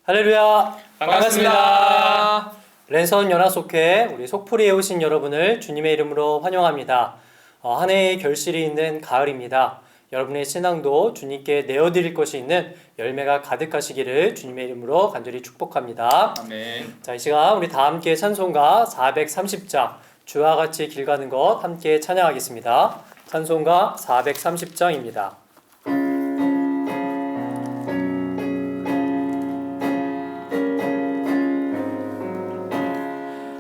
할렐루야! 반갑습니다. 랜선 연합속회 우리 속풀이에 오신 여러분을 주님의 이름으로 환영합니다. 한 해의 결실이 있는 가을입니다. 여러분의 신앙도 주님께 내어드릴 것이 있는 열매가 가득하시기를 주님의 이름으로 간절히 축복합니다. 아멘. 자, 이 시간 우리 다 함께 찬송가 430장 주와 같이 길 가는 것 함께 찬양하겠습니다. 찬송가 430장입니다.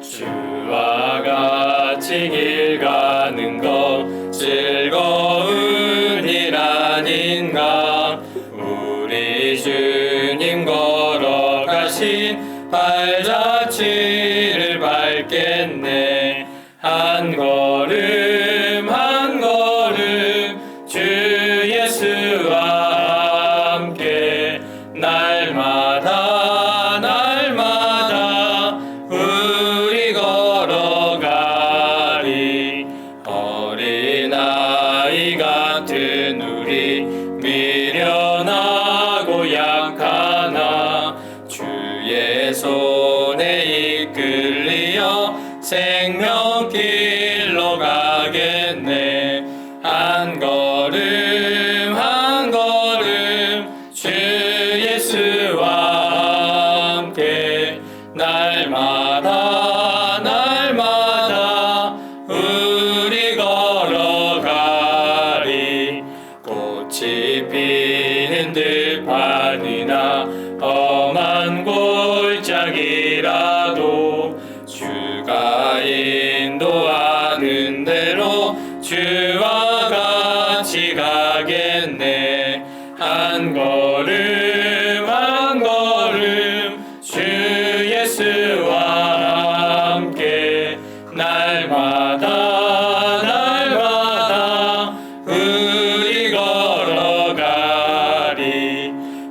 주와 같이 길 가는 것 즐거운 일 아닌가. 우리 주님 걸어가신 발자취를 밟겠네. 한 걸음 한 걸음 주 예수와 함께 날마다 날마다 우리 걸어가리. 어린아이 같은 우리 미련하고 약하나 주의 손에 이끌리어 생명길로 가겠네. 한 걸음 한 걸음 주 예수와 함께 날마다 날마다 우리 걸어가리. 꽃이 피는 들판이나 험한 골짜기라도 주가 인도하는 대로 주와 같이 가겠네. 한 걸음 한 걸음 주 예수와 함께 날마다 날마다 우리 걸어가리.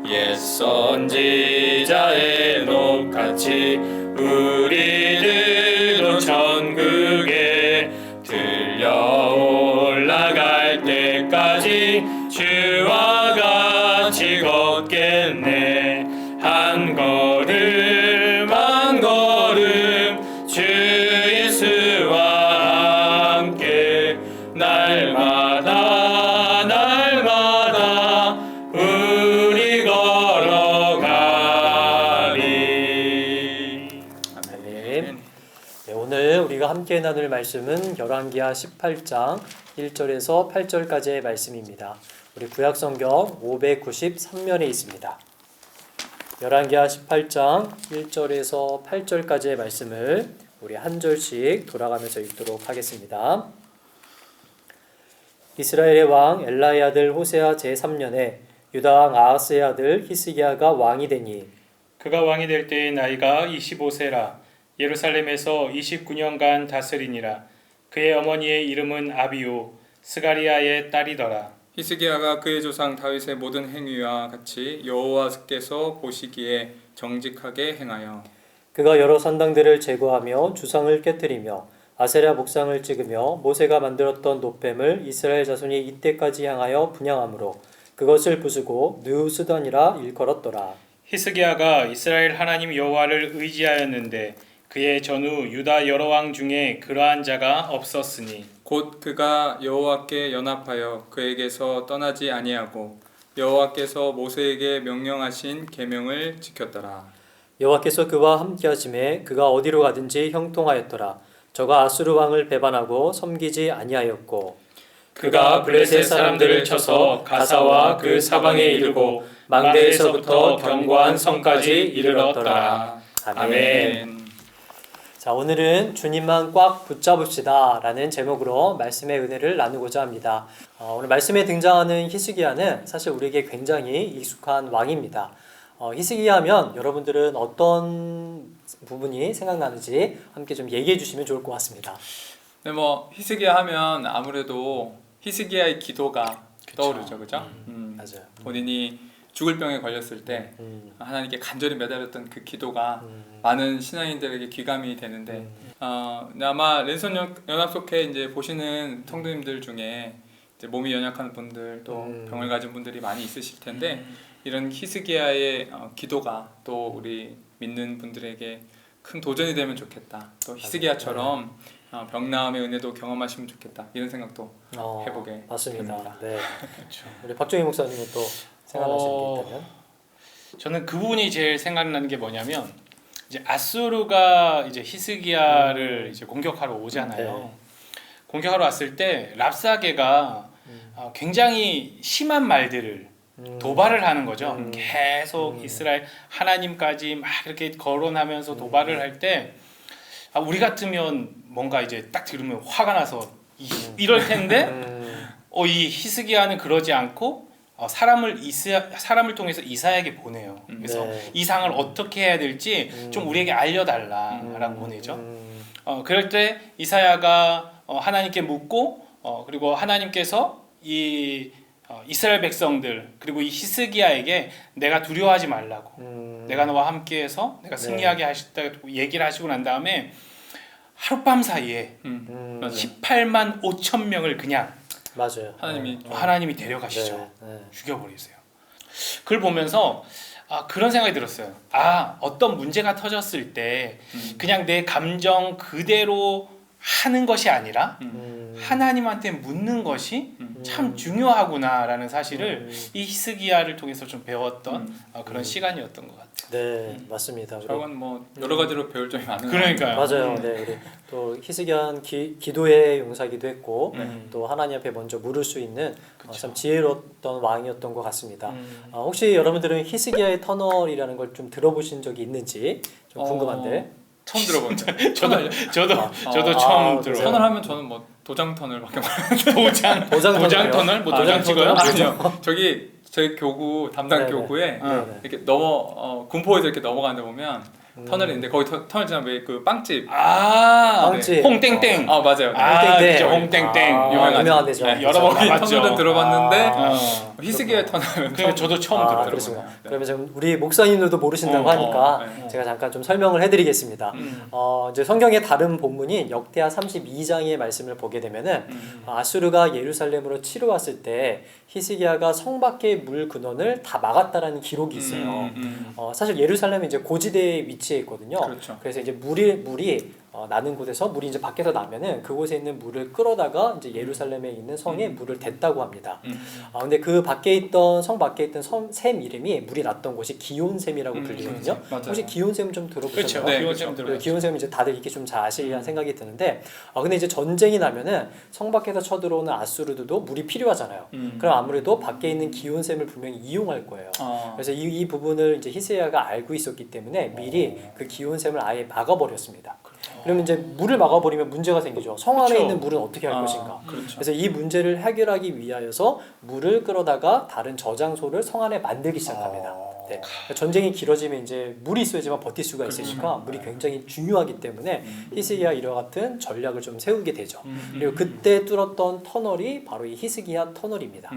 옛 선지자의 녹같이 우리들도 천국에 들려 올라갈 때까지 주와 같이 걷겠네. 한 걸음 한 걸음 주 예수와 함께 날마다 날마다 우리 걸어가리. 아멘. 네, 오늘 우리가 함께 나눌 말씀은 열왕기하 18장 1절에서 8절까지의 말씀입니다. 우리 구약성경 593면에 있습니다. 열왕기하 18장 1절에서 8절까지의 말씀을 우리 한 절씩 돌아가면서 읽도록 하겠습니다. 이스라엘의 왕 엘라의 아들 호세아 제3년에 유다 왕 아하스의 아들 히스기야가 왕이 되니 그가 왕이 될 때의 나이가 25세라. 예루살렘에서 29년간 다스리니라. 그의 어머니의 이름은 아비우, 스가리아의 딸이더라. 히스기야가 그의 조상 다윗의 모든 행위와 같이 여호와께서 보시기에 정직하게 행하여 그가 여러 산당들을 제거하며 주상을 깨뜨리며 아세라 목상을 찍으며 모세가 만들었던 노뱀을 이스라엘 자손이 이때까지 향하여 분향함으로 그것을 부수고 느우스단이라 일컬었더라. 히스기야가 이스라엘 하나님 여호와를 의지하였는데 그의 전후 유다 여러 왕 중에 그러한 자가 없었으니 곧 그가 여호와께 연합하여 그에게서 떠나지 아니하고 여호와께서 모세에게 명령하신 계명을 지켰더라. 여호와께서 그와 함께하심에 그가 어디로 가든지 형통하였더라. 저가 아수르 왕을 배반하고 섬기지 아니하였고 그가 블레셋 사람들을 쳐서 가사와 그 사방에 이르고 망대에서부터 견고한 성까지 이르렀더라. 아멘. 자, 오늘은 주님만 꽉 붙잡읍시다 라는 제목으로 말씀의 은혜를 나누고자 합니다. 오늘 말씀에 등장하는 히스기야는 사실 우리에게 굉장히 익숙한 왕입니다. 히스기야 하면 여러분들은 어떤 부분이 생각나는지 함께 좀 얘기해 주시면 좋을 것 같습니다. 네, 뭐 히스기야 하면 아무래도 히스기야의 기도가 떠오르죠, 그죠? 맞아요. 본인이 죽을 병에 걸렸을 때 하나님께 간절히 매달렸던 그 기도가 많은 신앙인들에게 귀감이 되는데 아마 랜선 연합속회 이제 보시는 성도님들 중에 이제 몸이 연약한 분들 또 음. 병을 가진 분들이 많이 있으실 텐데 이런 히스기야의 기도가 또 우리 믿는 분들에게 큰 도전이 되면 좋겠다. 또 히스기야처럼 병나음의 은혜도 경험하시면 좋겠다. 이런 생각도 해보게 맞습니다. 됩니다. 네. 그렇죠. 우리 박종희 목사님은 또 생각나시는 게 있다면? 저는 그 부분이 제일 생각나는 게 뭐냐면 이제 아수르가 이제 히스기야를 이제 공격하러 오잖아요. 네. 공격하러 왔을 때 랍사게가 굉장히 심한 말들을 도발을 하는 거죠. 계속 이스라엘 하나님까지 막 이렇게 거론하면서 도발을 할 때 우리 같으면 뭔가 이제 딱 들으면 화가 나서 이럴 텐데 이 히스기야는 그러지 않고 사람을 통해서 이사야에게 보내요. 그래서 네. 이 상을 어떻게 해야 될지 좀 우리에게 알려달라라고 보내죠. 그럴 때 이사야가 하나님께 묻고 그리고 하나님께서 이 이스라엘 백성들 그리고 이 히스기야에게 내가 두려워하지 말라고 내가 너와 함께해서 내가 승리하게 하셨다고 얘기를 하시고 난 다음에 하룻밤 사이에 맞아요. 18만 5천 명을 그냥 맞아요. 하나님이 데려가시죠. 네. 죽여버리세요. 그걸 보면서 그런 생각이 들었어요. 어떤 문제가 터졌을 때 그냥 내 감정 그대로 하는 것이 아니라 하나님한테 묻는 것이 참 중요하구나라는 사실을 이 히스기야를 통해서 좀 배웠던 그런 시간이었던 것 같아요. 네, 맞습니다. 우리 저건 뭐 여러 가지로 배울 점이 많은 것 그러니까요. 맞아요. 네, 우리 또 히스기야는 기도의 용사기도 했고 또 하나님 앞에 먼저 물을 수 있는 참 지혜로웠던 왕이었던 것 같습니다. 혹시 여러분들은 히스기야의 터널이라는 걸 좀 들어보신 적이 있는지 좀 궁금한데. 처음 들어본다. 저도 처음 들어요. 터널 하면 저는 뭐 도장 터널밖에 도장 터널 뭐 도장 찍어요? 아니요. 저희 교구 담당 네네. 교구에 네네. 이렇게 군포에서 이렇게 넘어가는데 보면 터널이 있는데 거기 터널 지나면 왜 그 빵집 빵집. 홍땡땡. 맞아요. 홍땡땡. 그죠 홍땡땡. 유명한 데죠. 네, 여러 그렇죠. 번 맞죠. 터널은 들어봤는데 그렇구나. 히스기야의 터널은 그러니까 저도 처음 들었어요. 그렇습니다. 그러면 지금 우리 목사님들도 모르신다고 하니까 네. 제가 잠깐 좀 설명을 해드리겠습니다. 이제 성경의 다른 본문인 역대하 32장의 말씀을 보게 되면은 아수르가 예루살렘으로 치러 왔을 때 히스기야가 성 밖의 물 근원을 다 막았다라는 기록이 있어요. 사실 예루살렘은 이제 고지대에 위치해 있거든요. 그렇죠. 그래서 이제 물이 나는 곳에서 물이 이제 밖에서 나면은 그곳에 있는 물을 끌어다가 이제 예루살렘에 있는 성에 물을 댔다고 합니다. 근데 그 밖에 있던 성 밖에 있던 샘 이름이 물이 났던 곳이 기온샘이라고 불리거든요. 맞아요. 혹시 기온샘 좀 들어보셨나요? 그렇죠. 네, 기온샘 들어요. 기온샘 이제 다들 이렇게 좀 잘 아시리라는 생각이 드는데, 근데 이제 전쟁이 나면은 성 밖에서 쳐들어오는 아수르들도 물이 필요하잖아요. 그럼 아무래도 밖에 있는 기온샘을 분명히 이용할 거예요. 그래서 이 부분을 이제 히스기야가 알고 있었기 때문에 미리 그 기온샘을 아예 막아버렸습니다. 그러면 이제 물을 막아버리면 문제가 생기죠. 성 안에 그렇죠. 있는 물은 어떻게 할 것인가. 그렇죠. 그래서 이 문제를 해결하기 위하여서 물을 끌어다가 다른 저장소를 성 안에 만들기 시작합니다. 네. 그러니까 전쟁이 길어지면 이제 물이 있어야지만 버틸 수가 있으니까 물이 굉장히 중요하기 때문에 히스기야 이와 같은 전략을 좀 세우게 되죠. 그리고 그때 뚫었던 터널이 바로 이 히스기야 터널입니다.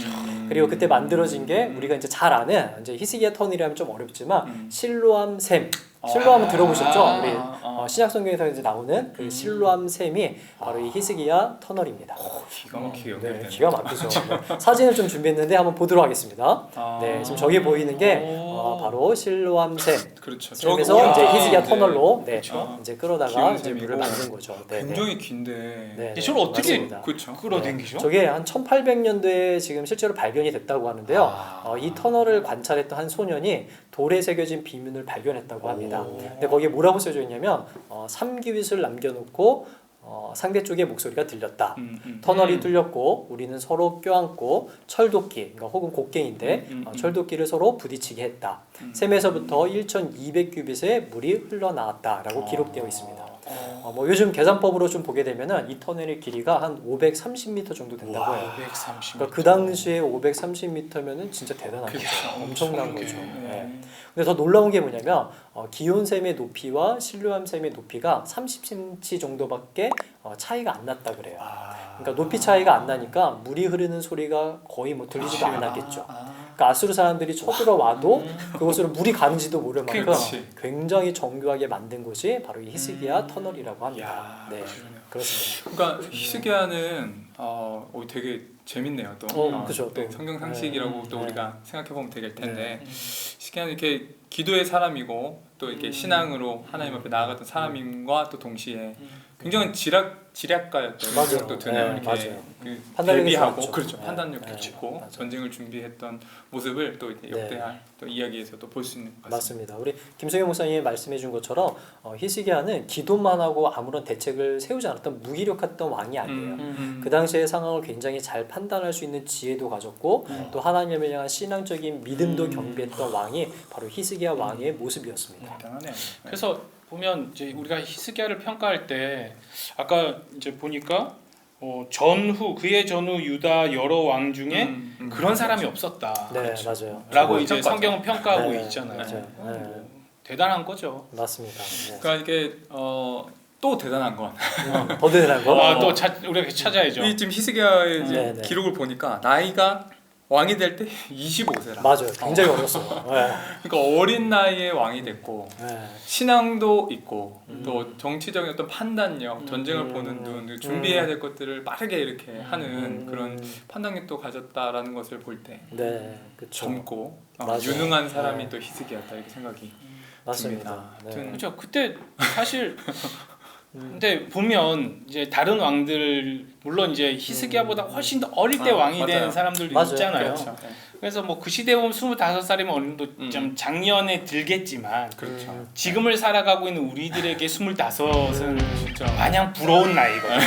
그리고 그때 만들어진 게 우리가 이제 잘 아는 이제 히스기야 터널이라면 좀 어렵지만 실로암 샘. 실로암은 들어보셨죠? 우리 신약 성경에서 이제 나오는 그 실로암 샘이 바로 이 히스기야 터널입니다. 기가 막히게 네, 연결되네. 기가 막히죠. 사진을 좀 준비했는데 한번 보도록 하겠습니다. 네, 지금 저기 보이는 게 바로 실로암 샘. 그렇죠. 샘에서 이제 히스기야 네. 터널로 네, 그렇죠. 이제 끌어다가 이제 기온샘이고. 물을 만든 거죠. 네, 네. 굉장히 긴데. 네, 저걸 어떻게 맞습니다. 그렇죠. 끌어당기죠? 저게 한 1800년도에 지금 실제로 발견이 됐다고 하는데요. 이 터널을 관찰했던 한 소년이 돌에 새겨진 비문을 발견했다고 합니다. 근데 거기에 뭐라고 써져 있냐면 삼기윗을 남겨놓고 상대 쪽의 목소리가 들렸다. 터널이 뚫렸고 우리는 서로 껴안고 철도끼, 그러니까 혹은 곡괭인데 철도끼를 서로 부딪히게 했다. 샘에서부터 1,200규빗의 물이 흘러나왔다라고 기록되어 있습니다. 뭐 요즘 계산법으로 좀 보게 되면은 이 터널의 길이가 한 530m 정도 된다고 해요. 530. 그러니까 그 당시에 530m면은 진짜 대단한 거죠. 엄청난 거죠. 네. 근데 더 놀라운 게 뭐냐면 기온샘의 높이와 실로암샘의 높이가 30cm 정도밖에 차이가 안 났다 그래요. 그러니까 높이 차이가 안 나니까 물이 흐르는 소리가 거의 뭐 들리지도 않았겠죠. 그러니까 아수르 사람들이 쳐들어와도 그곳으로 물이 가는지도 모를 만큼 그렇지. 굉장히 정교하게 만든 곳이 바로 이 히스기야 터널이라고 합니다. 네, 그렇습니다. 그러니까 히스기야는 되게 재밌네요. 또 그죠, 네, 또. 성경 상식이라고 네. 또 네. 우리가 생각해 보면 되겠 텐데 네. 희스기야는 이렇게 기도의 사람이고 또 이렇게 신앙으로 하나님 앞에 나아갔던 사람인과 또 동시에 굉장히 지략가였던 맞아요. 생각도 드네요. 네, 이렇게 맞아요. 그 판단력이 대비하고 좋았죠. 그렇죠. 네. 판단력도 네. 좋고 맞아요. 전쟁을 준비했던 모습을 또 이제 네. 역대할 또 이야기에서도 볼 수 있는 것 같습니다. 맞습니다. 우리 김성현 목사님이 말씀해준 것처럼 히스기야는 기도만 하고 아무런 대책을 세우지 않았던 무기력했던 왕이 아니에요. 그 당시의 상황을 굉장히 잘 판단할 수 있는 지혜도 가졌고 또 하나님을 향한 신앙적인 믿음도 경배했던 왕이 바로 히스기야 왕의 모습이었습니다. 대단하네요. 네. 그래서 보면 이제 우리가 히스기야를 평가할 때 아까 이제 보니까 전후 그의 전후 유다 여러 왕 중에 그런 사람이 없었다. 네, 그렇죠. 맞아요. 라고 그걸 이제 평가죠. 성경은 평가하고 네, 있잖아요. 맞아요. 네. 대단한 거죠. 맞습니다. 네. 그러니까 이게 또 대단한 건 더 대단한 거? 또 우리가 찾아야죠. 이 지금 히스기야의 이제 네, 네. 기록을 보니까 나이가 왕이 될 때 25세라. 맞아요. 굉장히 어렸어요. 네. 그러니까 어린 나이에 왕이 됐고 네. 신앙도 있고 또 정치적인 어떤 판단력, 전쟁을 보는 눈, 준비해야 될 것들을 빠르게 이렇게 하는 그런 판단력도 가졌다라는 것을 볼 때 네, 그렇죠. 젊고 맞아요. 유능한 사람이 네. 또 히스기야다 이렇게 생각이 맞습니다. 듭니다. 네. 그렇죠. 그때 사실 근데 보면 이제 다른 왕들 물론 이제 히스기야보다 훨씬 더 어릴 때 왕이 맞아요. 된 사람들도 맞아요. 있잖아요. 그렇죠. 네. 그래서 뭐 그 시대 보면 25살이면 어느 정도 좀 작년에 들겠지만 그렇죠. 지금을 살아가고 있는 우리들에게 25은 진짜 마냥 부러운 나이거든요.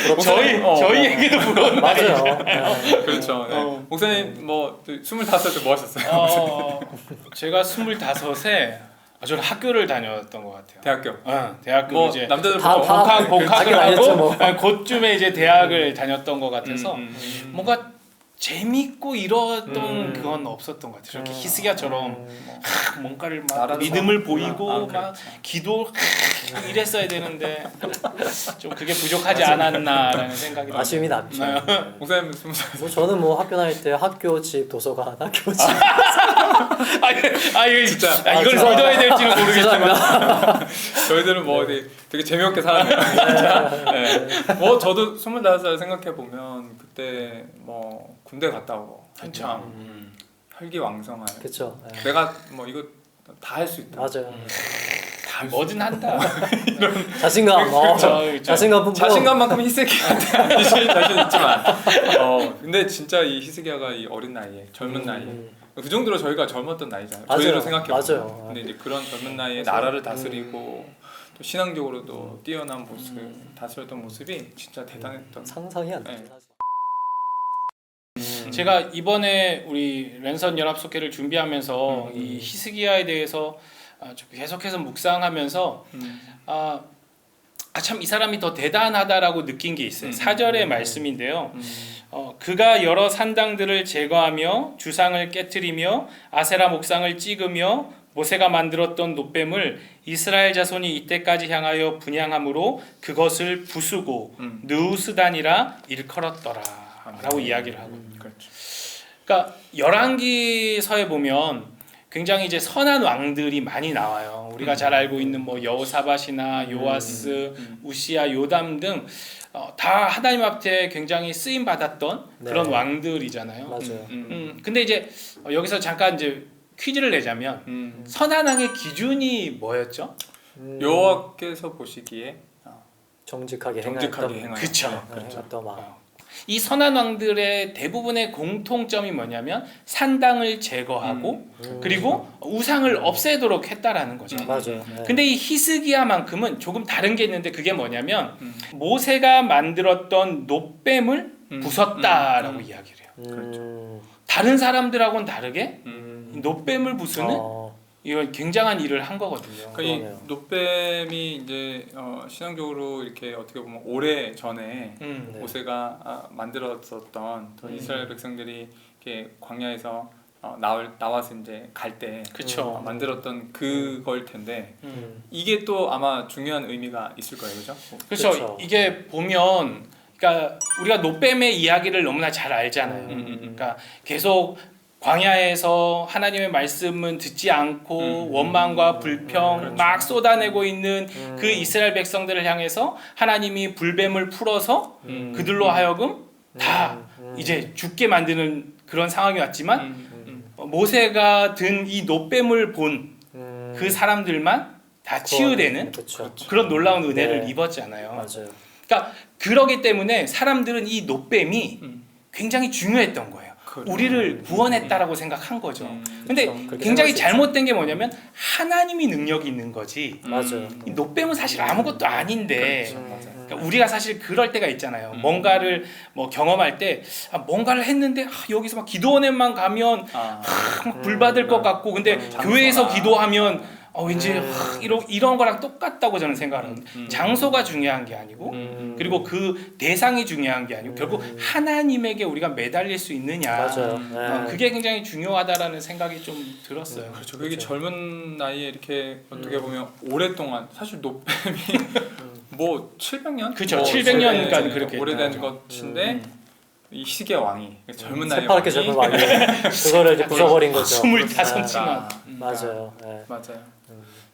그렇죠. 저희에게도 부러운 맞아요. 나이잖아요. 네. 그렇죠. 네. 목사님 뭐 25살 때 뭐 하셨어요? 제가 25에 저는 학교를 다녔던 것 같아요. 대학교. 대학교 뭐 이제 남자들 다- 보통 다- 복학을 하긴 하고 아니었죠, 뭐. 그쯤에 이제 대학을 다녔던 것 같아서 음. 뭔가 재밌고 이러던 그건 없었던 것 같아요. 저렇게 히스기야처럼 뭔가를 막 나라는 믿음을 사람. 보이고 막 그렇죠. 기도 이랬어야 되는데 좀 그게 부족하지 않았나라는 생각이 듭니다. 아쉬움이 남죠. 목사님 20살. 뭐 저는 뭐 학교 다닐 때 학교 집 도서관, 학교 집 이거 진짜. 이걸 죄송합니다. 믿어야 될지는 모르겠지만 저희들은 뭐 되게 재미없게 살았네요. 진짜. 네. 뭐 저도 25살 생각해 보면 그때 뭐 군대 갔다 오고 한참 혈기왕성한 그렇죠. 네. 내가 뭐 이거 다 할 수 있다. 맞아요. 뭐든 한다. 자신감, 그렇죠. 자신감 뿜뿜. 자신감만큼 히스기야한테 아니실 자신 있지만 근데 진짜 이 히스기야가 이 어린 나이에 젊은 나이에 그 정도로 저희가 젊었던 나이잖아요. 맞아요. 저희로 생각해 보면. 맞아요. 근데 이제 그런 젊은 나이에 맞아요. 나라를 다스리고 또 신앙적으로도 뛰어난 모습, 다스렸던 모습이 진짜 대단했던. 상상이 안 되죠. 네. 사실. 제가 이번에 우리 랜선 연합 속회를 준비하면서 이 히스기야에 대해서 좀 계속해서 묵상하면서 참 이 사람이 더 대단하다라고 느낀 게 있어요. 4절의 말씀인데요. 그가 여러 산당들을 제거하며 주상을 깨트리며 아세라 목상을 찍으며 모세가 만들었던 놋뱀을 이스라엘 자손이 이때까지 향하여 분향함으로 그것을 부수고 느우스단이라 일컬었더라 라고 이야기를 하고 그렇죠. 그러니까 열왕기서에 보면 굉장히 이제 선한 왕들이 많이 나와요. 우리가 잘 알고 있는 뭐 여호사밧이나 요아스, 우시야, 요담 등 다 하나님 앞에 굉장히 쓰임 받았던 네. 그런 왕들이잖아요. 맞아요. 근데 이제 여기서 잠깐 이제 퀴즈를 내자면 선한 왕의 기준이 뭐였죠? 여호와께서 보시기에 정직하게 정직하게 행하였던 행하였던. 그쵸. 그렇죠. 행하였던 왕. 이 선한 왕들의 대부분의 공통점이 뭐냐면 산당을 제거하고 그리고 우상을 없애도록 했다라는 거죠. 맞아요. 네. 근데 이 히스기야만큼은 조금 다른 게 있는데 그게 뭐냐면 모세가 만들었던 놋뱀을 부쉈다라고 이야기를 해요. 다른 사람들하고는 다르게 이 놋뱀을 부수는 이건 굉장한 일을 한 거거든요. 그러니까 이 놋뱀이 이제 신앙적으로 이렇게 어떻게 보면 오래 전에 네. 모세가 만들었었던 이스라엘 백성들이 이렇게 광야에서 나와서 이제 갈 때 그쵸. 만들었던 그걸 텐데 이게 또 아마 중요한 의미가 있을 거예요, 그죠? 그렇죠. 그쵸. 이게 보면 그러니까 우리가 놋뱀의 이야기를 너무나 잘 알잖아요. 그러니까 계속 광야에서 하나님의 말씀은 듣지 않고 원망과 불평 그렇죠. 막 쏟아내고 있는 그 이스라엘 백성들을 향해서 하나님이 불뱀을 풀어서 그들로 하여금 다 이제 죽게 만드는 그런 상황이 왔지만 음. 모세가 든 이 노뱀을 본 그 사람들만 다 치유되는 그렇죠. 그런 놀라운 은혜를 네. 입었잖아요. 맞아요. 그러니까 그러기 때문에 사람들은 이 노뱀이 음. 굉장히 중요했던 거예요. 그렇죠. 우리를 구원했다라고 생각한 거죠. 근데 그렇죠. 그렇게 굉장히 생각할 수 잘못된 게 뭐냐면 하나님이 능력이 있는 거지. 맞아요. 이 노뱀은 사실 아무것도 아닌데 그렇죠. 맞아요. 그러니까 우리가 사실 그럴 때가 있잖아요. 음. 뭔가를 뭐 경험할 때 뭔가를 했는데 여기서 막 기도원에만 가면 막 불 받을 것 같고 근데 교회에서 기도하면 왠지 이런 거랑 똑같다고 저는 생각을 합니다. 장소가 중요한 게 아니고 그리고 그 대상이 중요한 게 아니고 결국 하나님에게 우리가 매달릴 수 있느냐 맞아요. 네. 그게 굉장히 중요하다라는 생각이 좀 들었어요. 그렇죠. 그게 젊은 나이에 이렇게 어떻게 보면 오랫동안 사실 노뱀이 뭐 700년? 그렇죠. 700년간 그렇게 네, 오래된 했죠. 것인데 이 희스기야 왕이 젊은 나이에 새파랗게 젊은 왕이 그거를 이제 부숴버린 거죠. 25지만 맞아요. 네. 맞아요.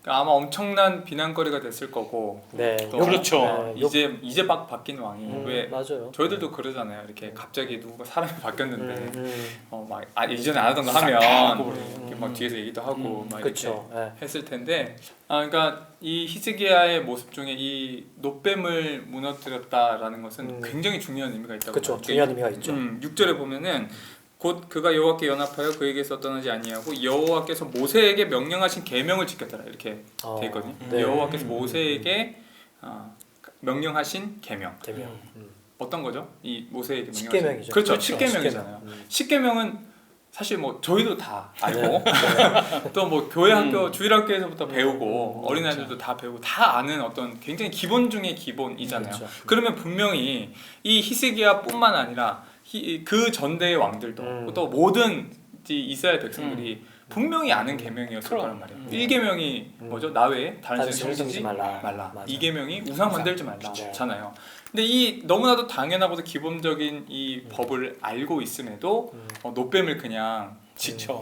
그러니까 아마 엄청난 비난거리가 됐을 거고. 네. 또 그렇죠. 네, 이제 막 바뀐 왕이 왜 맞아요. 저희들도 그러잖아요. 이렇게 갑자기 누가 사람이 바뀌었는데 음. 이전에 안 하던 거 하면 이렇게 막 뒤에서 얘기도 하고 막 이렇게 그렇죠. 네. 했을 텐데 그러니까 이 히스기야의 모습 중에 이 노뱀을 무너뜨렸다라는 것은 굉장히 중요한 의미가 있다고 그렇죠. 봐요. 중요한 의미가 있죠. 6절에 보면은 곧 그가 여호와께 연합하여 그에게서 떠나지 아니하고 여호와께서 모세에게 명령하신 계명을 지켰더라 이렇게 돼 있거든요. 네. 여호와께서 모세에게 명령하신 계명. 대명. 어떤 거죠? 이 모세에게 명령하신 십계명이죠. 그렇죠. 그렇죠. 십계명이잖아요. 십계명. 십계명은 사실 뭐 저희도 다 알고 또 뭐 교회 학교 주일학교에서부터 배우고 어린아이들도 다 배우고 다 아는 어떤 굉장히 기본 중의 기본이잖아요. 그렇죠. 그러면 분명히 이 히스기야뿐만 아니라 그 전대의 왕들도 또 모든 이 이스라엘 백성들이 분명히 아는 계명이었을 거란 말이에요. 1계명이 뭐죠? 나 외에 다른 신을 섬기지 말라. 맞아. 2계명이 우상 만들지 말라잖아요. 근데 이 너무나도 당연하고도 기본적인 이 법을 알고 있음에도 노뱀을 그냥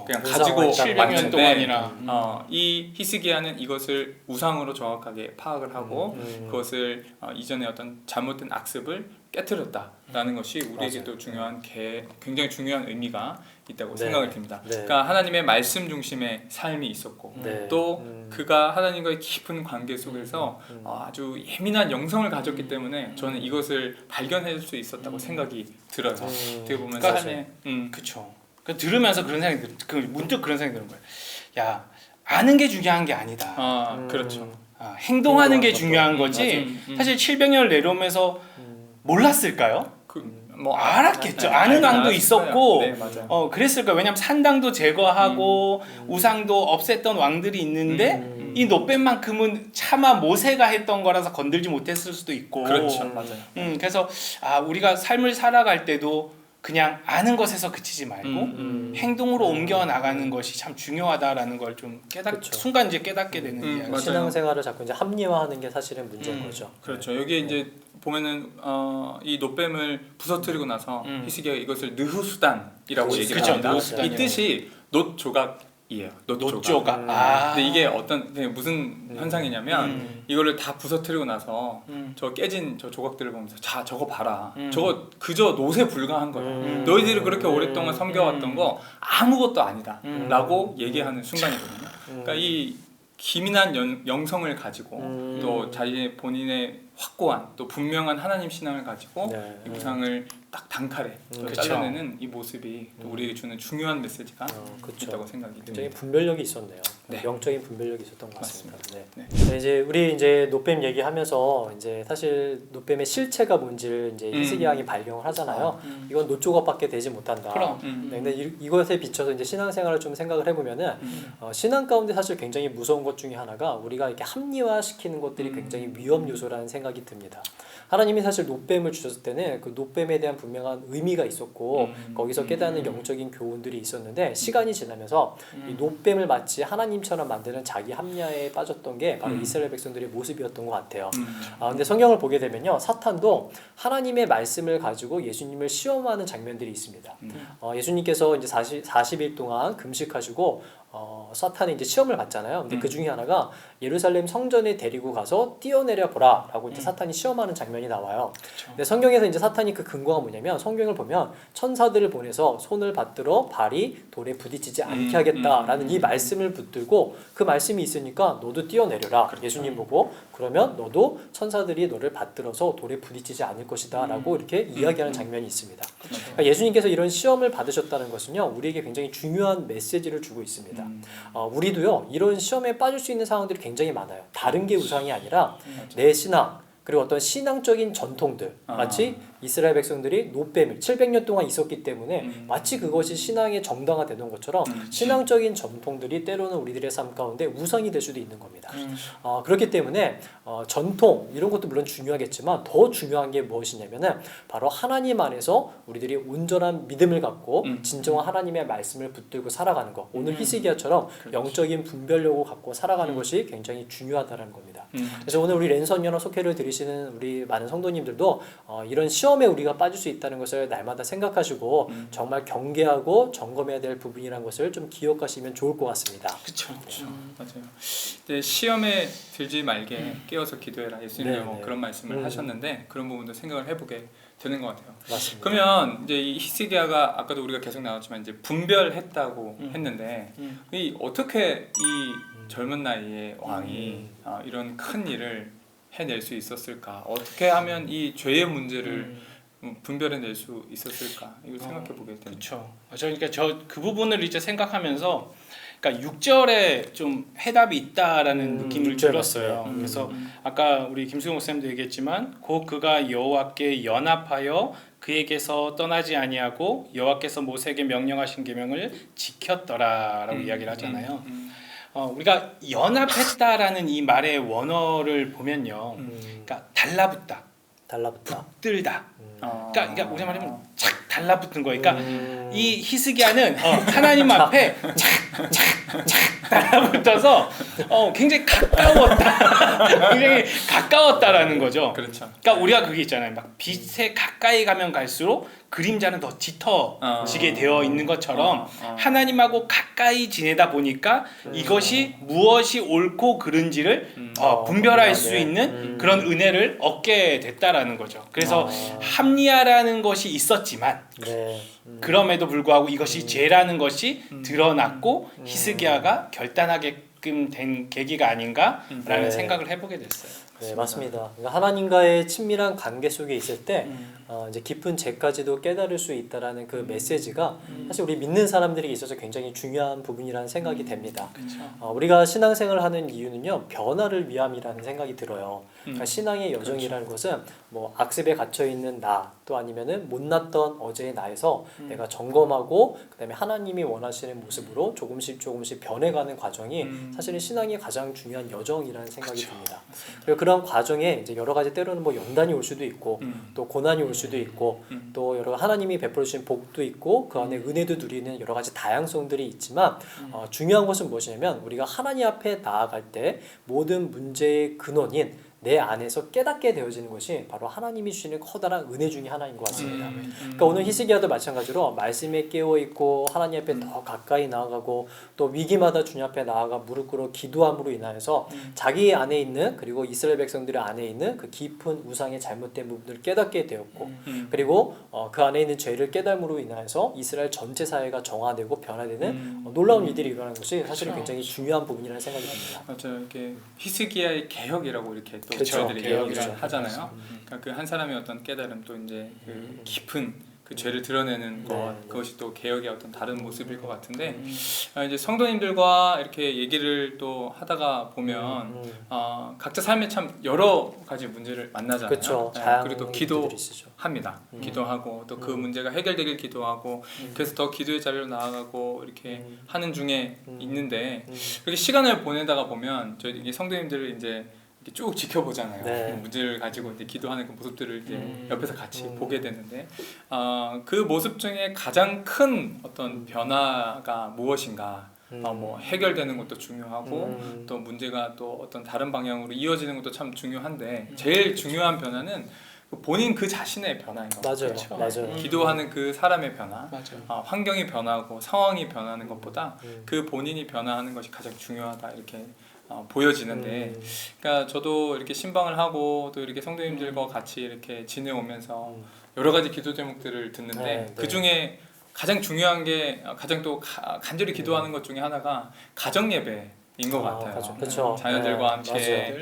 그냥 가지고 700년 왔는데 동안이나 이 히스기야는 이것을 우상으로 정확하게 파악을 하고 그것을 이전에 어떤 잘못된 악습을 깨트렸다라는 것이 우리에게도 굉장히 중요한 의미가 있다고 생각을 듭니다. 네. 그러니까 하나님의 말씀 중심의 삶이 있었고 네. 또 그가 하나님과의 깊은 관계 속에서 아주 예민한 영성을 가졌기 때문에 저는 이것을 발견할 수 있었다고 생각이 들어요. 어떻게 보면 그러니까 삶의 그렇죠. 들으면서 그런 생각이 문득 그런 생각이 드는 거예요. 야 아는 게 중요한 게 아니다. 그렇죠. 행동하는 게 중요한 거지. 사실 700년을 내려오면서 몰랐을까요? 뭐 알았겠죠. 아는 왕도 있었고, 네, 맞아요. 그랬을 거예요. 왜냐하면 산당도 제거하고 우상도 없앴던 왕들이 있는데 이 노뱀만큼은 차마 모세가 했던 거라서 건들지 못했을 수도 있고. 그렇죠, 맞아요. 그래서 우리가 삶을 살아갈 때도 그냥 아는 것에서 그치지 말고 행동으로 옮겨 나가는 것이 참 중요하다라는 걸 좀 그렇죠. 순간 이제 깨닫게 되는 이야기. 맞아요. 신앙생활을 자꾸 이제 합리화하는 게 사실은 문제인 거죠. 그렇죠. 여기에 이제 보면은 이 노뱀을 부서뜨리고 나서 히스기야가 이것을 느후수단이라고 얘기를 그렇죠. 합니다. 느후수단이요. 이 뜻이 놋 조각이에요. 노조가. 근데 이게 무슨 현상이냐면 이거를 다 부서뜨리고 나서 저 깨진 저 조각들을 보면서 자 저거 봐라. 저거 그저 놋에 불과한 거야. 너희들이 그렇게 오랫동안 섬겨왔던 거 아무것도 아니다.라고 얘기하는 순간이거든요. 그러니까 이 기민한 영성을 가지고 또 자기 본인의 확고한 또 분명한 하나님 신앙을 가지고 이 우상을 딱 단칼에 잘라내는 이 모습이 또 우리에게 주는 중요한 메시지가 있다고 생각이 굉장히 듭니다. 분별력이 있었네요. 네. 영적인 분별력이 있었던 것 같습니다. 맞습니다. 네. 이제 우리 이제 노뱀 얘기하면서 이제 사실 노뱀의 실체가 뭔지를 이제 히스기야 왕이 발견을 하잖아요. 이건 노 조각밖에 되지 못한다. 그럼. 네, 근데 이것에 비춰서 이제 신앙생활을 좀 생각을 해보면은 신앙 가운데 사실 굉장히 무서운 것 중에 하나가 우리가 이렇게 합리화시키는 것들이 굉장히 위험 요소라는 생각이 듭니다. 하나님이 사실 노뱀을 주셨을 때는 그 노뱀에 대한 분명한 의미가 있었고 거기서 깨닫는 영적인 교훈들이 있었는데 시간이 지나면서 이 노뱀을 마치 하나님처럼 만드는 자기 합리화에 빠졌던 게 바로 이스라엘 백성들의 모습이었던 것 같아요. 근데 성경을 보게 되면요, 사탄도 하나님의 말씀을 가지고 예수님을 시험하는 장면들이 있습니다. 예수님께서 이제 40일 동안 금식하시고 사탄이 이제 시험을 받잖아요. 근데 그 중에 하나가 예루살렘 성전에 데리고 가서 뛰어내려 보라라고 이제 사탄이 시험하는 장면이 나와요. 그쵸. 근데 성경에서 이제 사탄이 그 근거가 뭐냐면 성경을 보면 천사들을 보내서 손을 받들어 발이 돌에 부딪히지 않게 하겠다라는 이 말씀을 붙들고 그 말씀이 있으니까 너도 뛰어내려라. 그렇죠. 예수님 보고 그러면 너도 천사들이 너를 받들어서 돌에 부딪히지 않을 것이다라고 이렇게 이야기하는 장면이 있습니다. 그러니까 예수님께서 이런 시험을 받으셨다는 것은요 우리에게 굉장히 중요한 메시지를 주고 있습니다. 우리도요 이런 시험에 빠질 수 있는 상황들이 굉장히 많아요. 다른 게 우상이 아니라 내 신앙 그리고 어떤 신앙적인 전통들 마치 이스라엘 백성들이 노뱀을 700년 동안 있었기 때문에 마치 그것이 신앙의 정당화 되는 것처럼 신앙적인 전통들이 때로는 우리들의 삶 가운데 우상이 될 수도 있는 겁니다. 그렇기 때문에 전통 이런 것도 물론 중요하겠지만 더 중요한 게 무엇이냐면은 바로 하나님 안에서 우리들이 온전한 믿음을 갖고 진정한 하나님의 말씀을 붙들고 살아가는 것. 오늘 히스기야처럼 영적인 분별력을 갖고 살아가는 것이 굉장히 중요하다는 겁니다. 그래서 오늘 우리 랜선 연합 속회를 들으시는 우리 많은 성도님들도 이런 시험에 우리가 빠질 수 있다는 것을 날마다 생각하시고 정말 경계하고 점검해야 될 부분이라는 것을 좀 기억하시면 좋을 것 같습니다. 그렇죠. 맞아요. 근데 시험에 들지 말게 깨어서 기도해라. 예수님도 네, 네. 그런 말씀을 하셨는데 그런 부분도 생각을 해보게 되는 것 같아요. 맞습니다. 그러면 이제 이 히스기야가 아까도 우리가 계속 나왔지만 이제 분별했다고 했는데 이 어떻게 이 젊은 나이에 왕이 이런 큰 일을 해낼 수 있었을까? 어떻게 하면 이 죄의 문제를 분별해낼 수 있었을까? 이걸 생각해 보게 됩니다. 그렇죠. 그러니까 저 그 부분을 이제 생각하면서 그러니까 6절에 좀 해답이 있다라는 느낌을 6절 들었어요. 그래서 아까 우리 김수영 목사님도 얘기했지만 곧 그가 여호와께 연합하여 그에게서 떠나지 아니하고 여호와께서 모세에게 명령하신 계명을 지켰더라라고 이야기를 하잖아요. 우리가 연합했다라는 이 말의 원어를 보면요, 그러니까 달라붙다, 달라붙다. 붙들다. 그러니까 우리 말하면 착 달라붙은 거예요. 그러니까 이 히스기야는 하나님 앞에 착 달라붙어서 굉장히 가까웠다, 굉장히 가까웠다라는 거죠. 그렇죠. 그러니까 우리가 그게 있잖아요. 막 빛에 가까이 가면 갈수록 그림자는 더 짙어지게 되어 있는 것처럼 하나님하고 가까이 지내다 보니까 이것이 무엇이 옳고 그른지를 분별할 수 있는 그런 은혜를 얻게 됐다라는 거죠. 그래서 합리화라는 것이 있었지만 네. 그럼에도 불구하고 이것이 죄라는 것이 드러났고 히스기야가 결단하게끔 된 계기가 아닌가라는 네. 생각을 해보게 됐어요. 네, 맞습니다. 그러니까 하나님과의 친밀한 관계 속에 있을 때 이제 깊은 죄까지도 깨달을 수 있다라는 그 메시지가 사실 우리 믿는 사람들에게 있어서 굉장히 중요한 부분이라는 생각이 됩니다. 우리가 신앙생활을 하는 이유는요 변화를 위함이라는 생각이 들어요. 그러니까 신앙의 여정이라는 것은 뭐 악습에 갇혀 있는 나 또 아니면은 못났던 어제의 나에서 내가 점검하고 그다음에 하나님이 원하시는 모습으로 조금씩 변해가는 과정이 사실은 신앙의 가장 중요한 여정이라는 생각이 듭니다. 그리고 그런 과정에 이제 여러 가지 때로는 뭐 연단이 올 수도 있고 또 고난이 올 수도 있고 또 여러 하나님이 베풀어 주신 복도 있고 그 안에 은혜도 누리는 여러 가지 다양성들이 있지만 중요한 것은 무엇이냐면 우리가 하나님 앞에 나아갈 때 모든 문제의 근원인 내 안에서 깨닫게 되어지는 것이 바로 하나님이 주시는 커다란 은혜 중에 하나인 것 같습니다. 그러니까 오늘 히스기야도 마찬가지로 말씀에 깨어 있고 하나님 앞에 더 가까이 나아가고 또 위기마다 주님 앞에 나아가 무릎 꿇어 기도함으로 인하여서 자기 안에 있는 그리고 이스라엘 백성들의 안에 있는 그 깊은 우상의 잘못된 부분을 깨닫게 되었고 그리고 그 안에 있는 죄를 깨달음으로 인하여서 이스라엘 전체 사회가 정화되고 변화되는 놀라운 일들이 일어나는 것이 사실은 굉장히 중요한 부분이라는 생각이 듭니다. 맞아요. 이렇게 히스기야의 개혁이라고 이렇게 또 그렇죠. 저희들이 얘기를 하잖아요. 그러니까 그 한 사람의 어떤 깨달음 또 이제 그 깊은 그 죄를 드러내는 것 그것이 또 개혁의 어떤 다른 모습일 것 같은데 이제 성도님들과 이렇게 얘기를 또 하다가 보면 각자 삶에 참 여러 가지 문제를 만나잖아요. 그렇죠. 네, 다양한 그리고 또 일들이 있으죠. 기도합니다. 기도하고 또 그 문제가 해결되길 기도하고 그래서 더 기도의 자리로 나아가고 이렇게 하는 중에 있는데 그렇게 시간을 보내다가 보면 저희 성도님들을 이제 이렇게 쭉 지켜보잖아요. 네. 문제를 가지고 이제 기도하는 그 모습들을 이제 옆에서 같이 보게 되는데 그 모습 중에 가장 큰 어떤 변화가 무엇인가? 뭐 해결되는 것도 중요하고 또 문제가 또 어떤 다른 방향으로 이어지는 것도 참 중요한데 제일 중요한 변화는 본인 그 자신의 변화인 것 같아요. 맞아요. 맞아요. 기도하는 그 사람의 변화, 맞아요. 환경이 변하고 상황이 변하는 것보다 그 본인이 변화하는 것이 가장 중요하다 이렇게 보여지는데, 그러니까 저도 이렇게 신방을 하고 또 이렇게 성도님들과 같이 이렇게 지내오면서 여러 가지 기도 제목들을 듣는데 네, 네. 그 중에 가장 중요한 게 가장 또 간절히 기도하는 것 중에 하나가 가정 예배인 것 같아요. 그렇죠. 자녀들과 네, 함께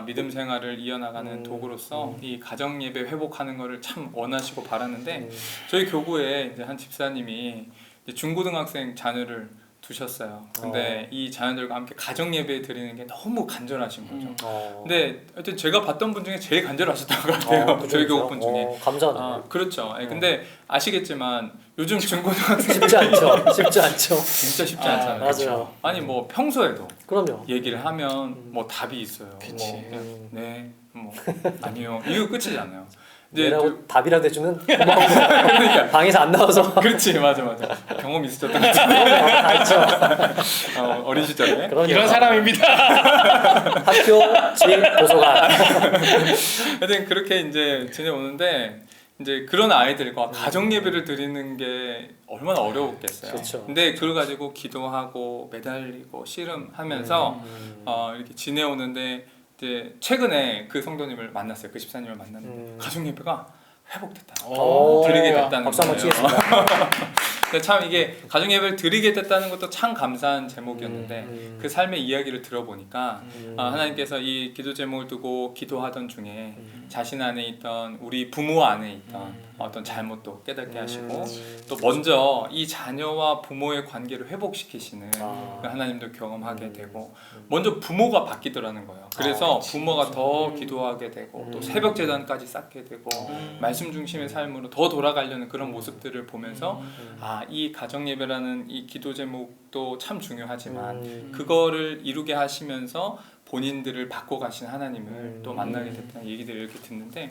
믿음 생활을 이어나가는 도구로서 음. 이 가정 예배 회복하는 거를 참 원하시고 바라는데 저희 교구에 이제 한 집사님이 이제 중고등학생 자녀를 두셨어요. 근데 이 자녀들과 함께 가정 예배 드리는 게 너무 간절하신 거죠. 근데 하여튼 제가 봤던 분 중에 제일 간절하셨던 것 같아요. 저희 교구 분 중에. 감사하네요. 그렇죠. 근데 아시겠지만 요즘 중고등학생 쉽지 않죠. 쉽지 않죠. 진짜 쉽지 않잖아요. 맞아요. 그렇죠? 아니 뭐 평소에도 그럼요. 얘기를 하면 뭐 답이 있어요. 그치. 뭐 그냥 네, 뭐 아니요. 이거 끝이잖아요. 이제 얘라고 답이라도 해주면 고마운 거야. 그러니까 방에서 안 나와서. 그렇지 맞아. 경험 있으셨던 것 같은데. 알죠. 어린 시절에. 그럼요. 이런 사람입니다. 학교, 집, 도서관. 하여튼 그렇게 이제 지내오는데 이제 그런 아이들과 가정 예배를 드리는 게 얼마나 어려웠겠어요. 그렇죠. 근데 그걸 가지고 기도하고 매달리고 씨름하면서 이렇게 지내오는데 이제 최근에 그 성도님을 만났어요. 그 집사님을 만났는데 가정 예배가 회복됐다. 드리게 됐다는 박수 한번 거예요. 치겠습니다. 근데 참 이게 가정 예배를 드리게 됐다는 것도 참 감사한 제목이었는데 그 삶의 이야기를 들어보니까 하나님께서 이 기도 제목을 두고 기도하던 중에 자신 안에 있던 우리 부모 안에 있던 어떤 잘못도 깨닫게 하시고 또 먼저 이 자녀와 부모의 관계를 회복시키시는 그 하나님도 경험하게 되고 먼저 부모가 바뀌더라는 거예요. 그래서 부모가 더 기도하게 되고 또 새벽 제단까지 쌓게 되고 말씀 중심의 삶으로 더 돌아가려는 그런 모습들을 보면서 이 가정 예배라는 이 기도 제목도 참 중요하지만 그거를 이루게 하시면서 본인들을 바꿔가신 하나님을 또 만나게 됐다는 얘기들을 이렇게 듣는데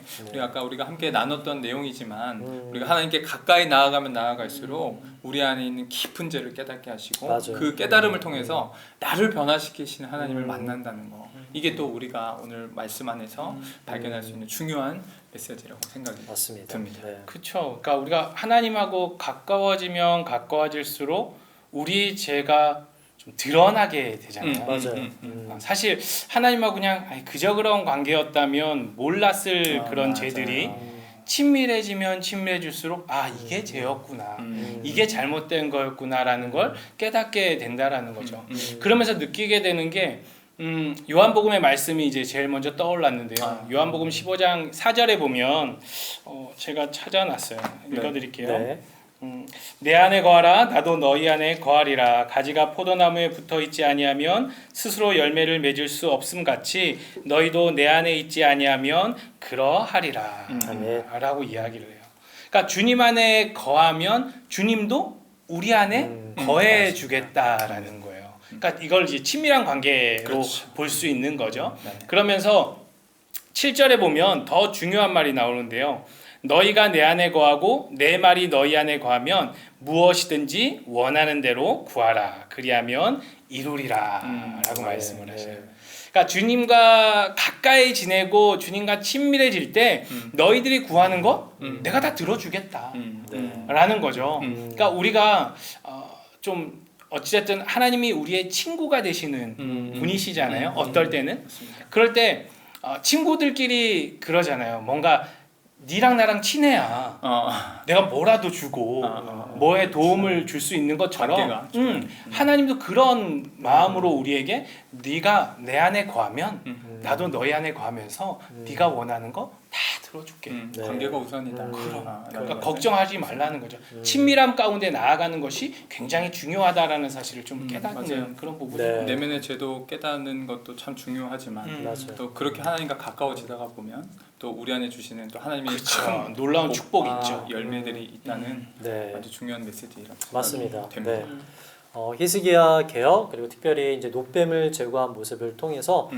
우리가 함께 나눴던 내용이지만 우리가 하나님께 가까이 나아가면 나아갈수록 우리 안에 있는 깊은 죄를 깨닫게 하시고 맞아요. 그 깨달음을 통해서 나를 변화시키시는 하나님을 만난다는 거 이게 또 우리가 오늘 말씀 안에서 발견할 수 있는 중요한 메시지라고 생각이 맞습니다. 듭니다. 네. 그렇죠. 그러니까 우리가 하나님하고 가까워지면 가까워질수록 우리 죄가 좀 드러나게 되잖아요. 맞아요. 사실 하나님하고 그냥 그저 그런 관계였다면 몰랐을 그런 맞아요. 죄들이 친밀해지면 친밀해질수록 이게 죄였구나, 이게 잘못된 거였구나라는 걸 깨닫게 된다라는 거죠. 그러면서 느끼게 되는 게 요한복음의 말씀이 이제 제일 먼저 떠올랐는데요. 요한복음 15장 4절에 보면 제가 찾아놨어요. 읽어드릴게요. 네. 내 안에 거하라 나도 너희 안에 거하리라. 가지가 포도나무에 붙어 있지 아니하면 스스로 열매를 맺을 수 없음 같이 너희도 내 안에 있지 아니하면 그러하리라 라고 이야기를 해요. 그러니까 주님 안에 거하면 주님도 우리 안에 거해 주겠다라는 거예요. 그러니까 이걸 이제 친밀한 관계로 볼 수 있는 거죠. 그러면서 7절에 보면 더 중요한 말이 나오는데요. 너희가 내 안에 거하고 내 말이 너희 안에 거하면 무엇이든지 원하는 대로 구하라. 그리하면 이루리라 라고 말씀을 하셔요. 그러니까 주님과 가까이 지내고 주님과 친밀해질 때 너희들이 구하는 거 내가 다 들어주겠다 라는 거죠. 그러니까 우리가 좀 어찌됐든 하나님이 우리의 친구가 되시는 분이시잖아요. 어떨 때는 그럴 때 친구들끼리 그러잖아요. 뭔가 니랑 나랑 친해야 내가 뭐라도 주고 뭐에 도움을 줄 수 있는 것처럼 하나님도 그런 마음으로 우리에게 네가 내 안에 거하면 나도 너희 안에 거하면서 네가 원하는 거 다 들어줄게. 관계가 우선이다. 그러니까 걱정하지 말라는 거죠. 친밀함 가운데 나아가는 것이 굉장히 중요하다라는 사실을 좀 깨닫는 맞아요. 그런 부분이 내면의 죄도 깨닫는 것도 참 중요하지만 또 그렇게 하나님과 가까워지다가 보면 또 우리 안에 주시는 또 하나님의 큰 놀라운 축복이 있죠. 열매들이 있다는 네. 아주 중요한 메시지라고 맞습니다. 됩니다. 네. 히스기야 개혁 그리고 특별히 이제 노뱀을 제거한 모습을 통해서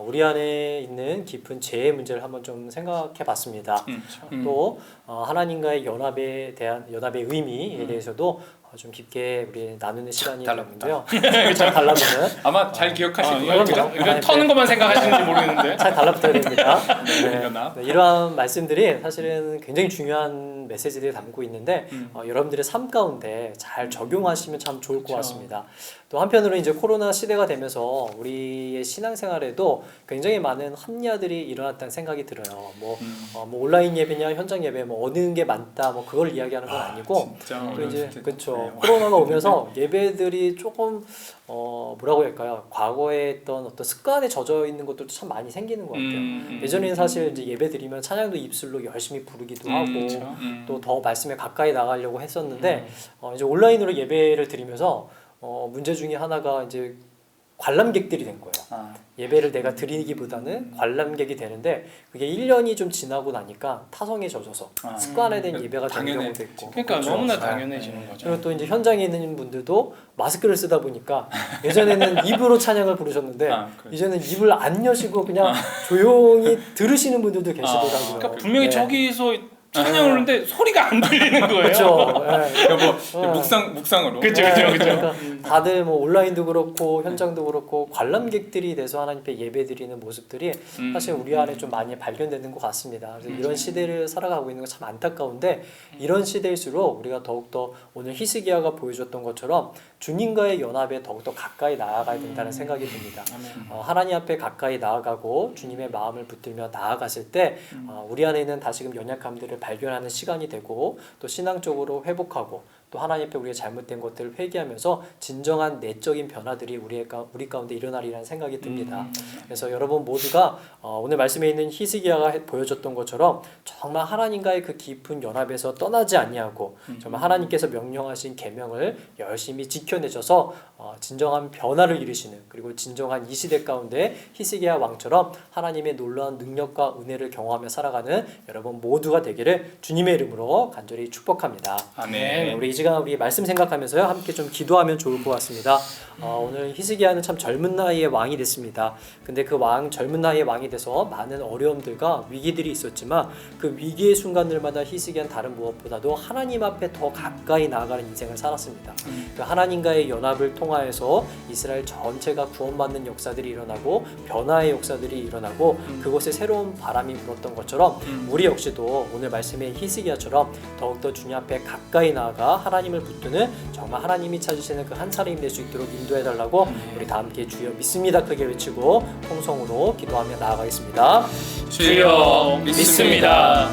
우리 안에 있는 깊은 죄의 문제를 한번 좀 생각해봤습니다. 또 하나님과의 연합의 의미에 대해서도 좀 깊게 우리 나누는 시간이 되는데요. 잘 달라붙는. 아마 잘 기억하실 이거 거예요. 이거 터는 것만 생각하시는지 모르겠는데 잘 달라붙어야 됩니다. 연합. 이러한 말씀들이 사실은 굉장히 중요한 이런 메시지들이 담고 있는데 여러분들의 삶 가운데 잘 적용하시면 참 좋을 것 그렇죠. 같습니다. 또 한편으로 이제 코로나 시대가 되면서 우리의 신앙생활에도 굉장히 많은 합리화들이 일어났다는 생각이 들어요. 뭐 온라인 예배냐 현장 예배 뭐 어느 게 많다 뭐 그걸 이야기하는 건 아니고 진짜 또 어려운 이제 시대. 그렇죠. 네. 코로나가 오면서 예배들이 조금 뭐라고 할까요? 과거에 했던 어떤 습관에 젖어 있는 것들도 참 많이 생기는 것 같아요. 예전에는 사실 이제 예배 드리면 찬양도 입술로 열심히 부르기도 하고 그렇죠. 또 더 말씀에 가까이 나가려고 했었는데 이제 온라인으로 예배를 드리면서 문제 중에 하나가 이제 관람객들이 된 거예요. 아, 예배를 내가 드리기보다는 관람객이 되는데 그게 1년이 좀 지나고 나니까 타성에 젖어서 아, 습관화된 예배가 되는 당연해. 경우도 있고 그러니까 그렇죠. 너무나 네. 당연해지는 거죠. 그리고 또 이제 현장에 있는 분들도 마스크를 쓰다 보니까 예전에는 입으로 찬양을 부르셨는데 그렇죠. 이제는 입을 안 여시고 그냥 조용히 들으시는 분들도 계시더라고요. 그러니까 분명히 네. 저기서 찬양을 하는데 소리가 안 들리는 거예요. 그렇죠. 네. 뭐 묵상으로. 그쵸. 그러니까 다들 뭐 온라인도 그렇고 현장도 그렇고 관람객들이 돼서 하나님께 예배드리는 모습들이 사실 우리 안에 좀 많이 발견되는 것 같습니다. 그래서 이런 시대를 살아가고 있는 건 참 안타까운데 이런 시대일수록 우리가 더욱더 오늘 히스기야가 보여줬던 것처럼 주님과의 연합에 더욱더 가까이 나아가야 된다는 생각이 듭니다. 하나님 앞에 가까이 나아가고 주님의 마음을 붙들며 나아갔을 때 우리 안에 있는 다시금 연약함들을 발견하는 시간이 되고 또 신앙적으로 회복하고 또 하나님 앞에 우리가 잘못된 것들을 회개하면서 진정한 내적인 변화들이 우리 가운데 일어나리라는 생각이 듭니다. 그래서 여러분 모두가 오늘 말씀에 있는 히스기야가 보여줬던 것처럼 정말 하나님과의 그 깊은 연합에서 떠나지 아니하고 정말 하나님께서 명령하신 계명을 열심히 지켜내셔서 진정한 변화를 이루시는 그리고 진정한 이 시대 가운데 히스기야 왕처럼 하나님의 놀라운 능력과 은혜를 경험하며 살아가는 여러분 모두가 되기를 주님의 이름으로 간절히 축복합니다. 아멘. 우리 이 시간 우리 말씀 생각하면서요 함께 좀 기도하면 좋을 것 같습니다. 오늘 히스기야는 참 젊은 나이에 왕이 됐습니다. 근데 그 젊은 나이에 왕이 돼서 많은 어려움들과 위기들이 있었지만 그 위기의 순간들마다 히스기야는 다른 무엇보다도 하나님 앞에 더 가까이 나아가는 인생을 살았습니다. 그 하나님과의 연합을 통하여서 이스라엘 전체가 구원받는 역사들이 일어나고 변화의 역사들이 일어나고 그곳에 새로운 바람이 불었던 것처럼 우리 역시도 오늘 말씀의 히스기야처럼 더욱더 주님 앞에 가까이 나아가 하나님을 붙드는 정말 하나님이 찾으시는 그 한 사람이 될 수 있도록 인도해달라고 우리 다 함께 주여 믿습니다 크게 외치고 통성으로 기도하며 나아가겠습니다. 주여 믿습니다.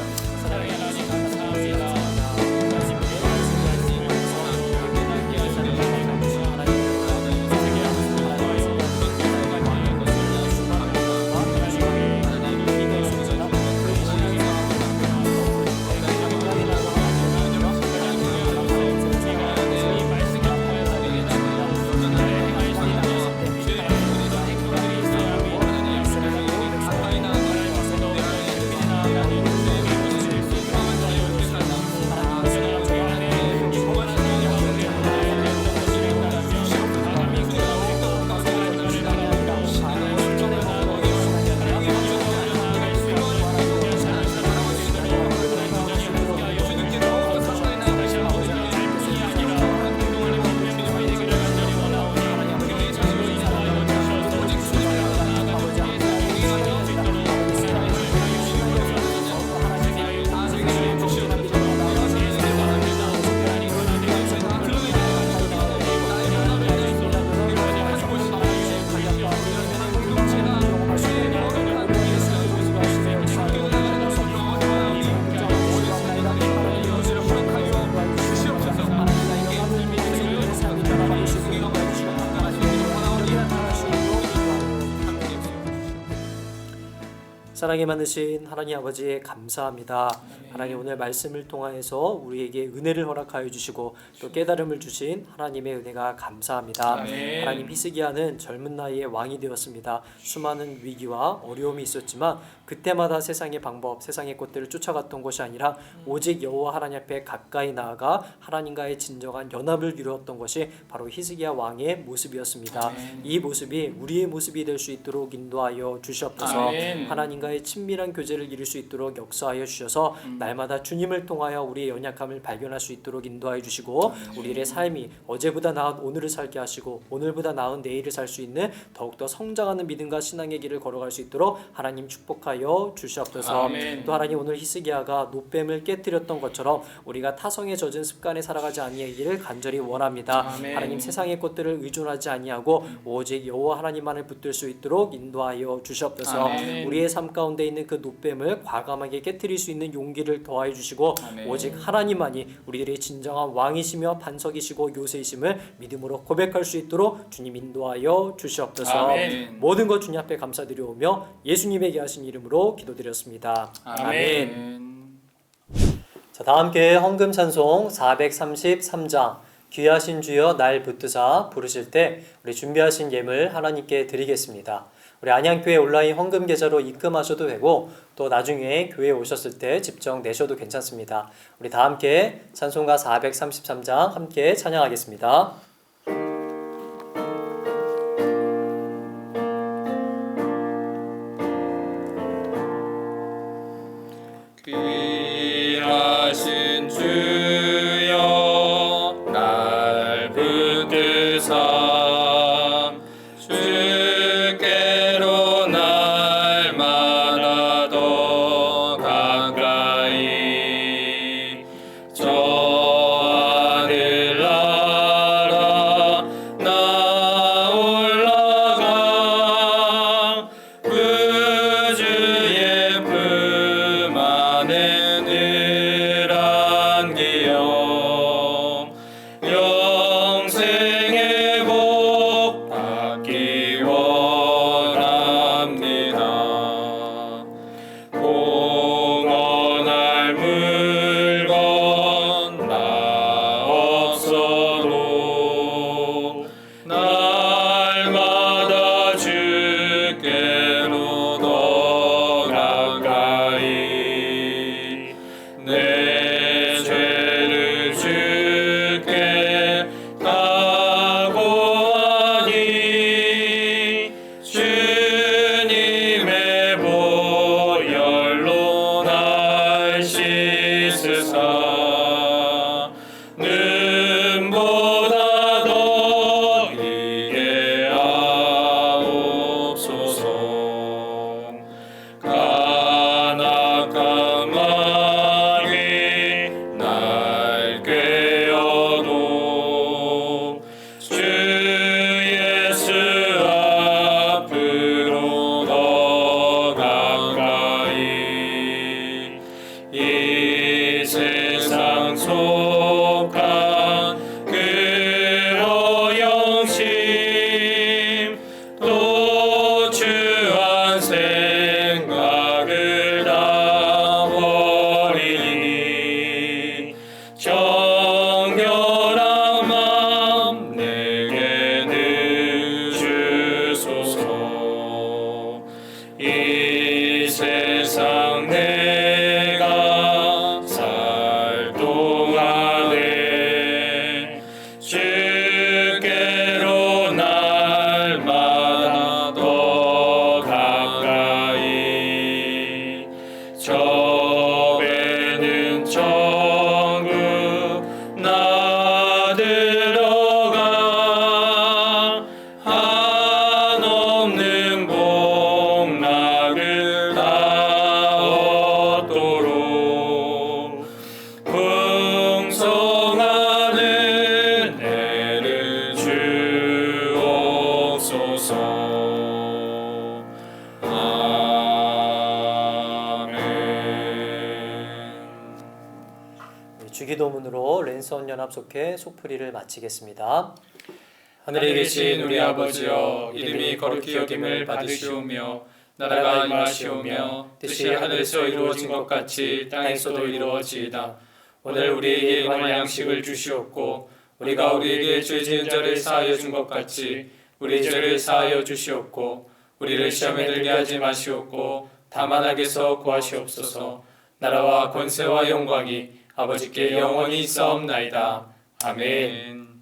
사랑에 많으신 하나님 아버지 감사합니다. 하나님 오늘 말씀을 통하여서 우리에게 은혜를 허락하여 주시고 또 깨달음을 주신 하나님의 은혜가 감사합니다. 아멘. 하나님 히스기야는 젊은 나이에 왕이 되었습니다. 수많은 위기와 어려움이 있었지만 그때마다 세상의 방법, 세상의 것들을 쫓아갔던 것이 아니라 오직 여호와 하나님 앞에 가까이 나아가 하나님과의 진정한 연합을 이루었던 것이 바로 히스기야 왕의 모습이었습니다. 아멘. 이 모습이 우리의 모습이 될 수 있도록 인도하여 주시옵소서. 아멘. 하나님과의 하나의 친밀한 교제를 이룰 수 있도록 역사하여 주셔서 날마다 주님을 통하여 우리의 연약함을 발견할 수 있도록 인도하여 주시고 우리의 삶이 어제보다 나은 오늘을 살게 하시고 오늘보다 나은 내일을 살 수 있는 더욱더 성장하는 믿음과 신앙의 길을 걸어갈 수 있도록 하나님 축복하여 주시옵소서. 아멘. 또 하나님 오늘 히스기야가 노뱀을 깨뜨렸던 것처럼 우리가 타성에 젖은 습관에 살아가지 아니하기를 간절히 원합니다. 아멘. 하나님 세상의 것들을 의존하지 아니하고 오직 여호와 하나님만을 붙들 수 있도록 인도하여 주시옵소서. 아멘. 우리의 삶 가운데 있는 그 노뱀을 과감하게 깨뜨릴 수 있는 용기를 더하여 주시고 아멘. 오직 하나님만이 우리들의 진정한 왕이시며 반석이시고 요새이심을 믿음으로 고백할 수 있도록 주님 인도하여 주시옵소서. 아멘. 모든 것 주님 앞에 감사드리오며 예수님에게 하신 이름으로 기도드렸습니다. 아멘. 자, 다 함께 헌금 찬송 433장 귀하신 주여 날 붙드사 부르실 때 우리 준비하신 예물 하나님께 드리겠습니다. 우리 안양교회 온라인 헌금 계좌로 입금하셔도 되고 또 나중에 교회에 오셨을 때 직접 내셔도 괜찮습니다. 우리 다 함께 찬송가 433장 함께 찬양하겠습니다. 귀하신 주여 날 붙드사 주께로 날마다 더 가까이 저 하늘 나라 나 올라가 그 주의 품 안에 늘 안기요 영생의 복 받기 원합니다. 공헌할 물건 나 없어도 날마다 주께로 더 가까이 내 죄를 주께 각오하니 주님의 보혈로 날 씻으사 눈보다 더 이게 하옵소서. 간악한 마귀 날 꾀어도 주 예수 앞으로 더 가까이 이 세상 속한 그 허영심 또 주한 생각을 다 버리니 정결한 마음 내게는 주소서. 이 세상 내가 살 동안에 주께로 날마다 더 가까이 저 배는 천국 나 들어가 한없는 복락을 다 얻도록 풍성한 은혜를 주옵소서. 아멘. 주기도문으로 랜선 연합 속회 속풀이를 마치겠습니다. 하늘에 계신 우리 아버지여 이름이 거룩히 여김을 받으시오며 나라가 임하시오며 뜻이 하늘에서 이루어진 것 같이 땅에서도 이루어지이다. 오늘 우리에게 일용할 양식을 주시옵고 우리가 우리에게 죄 지은 자를 사하여 준 것 같이 우리 죄를 사하여 주시옵고 우리를 시험에 들게 하지 마시옵고 다만 악에서 구하시옵소서. 나라와 권세와 영광이 아버지께 영원히 있사옵나이다. 아멘.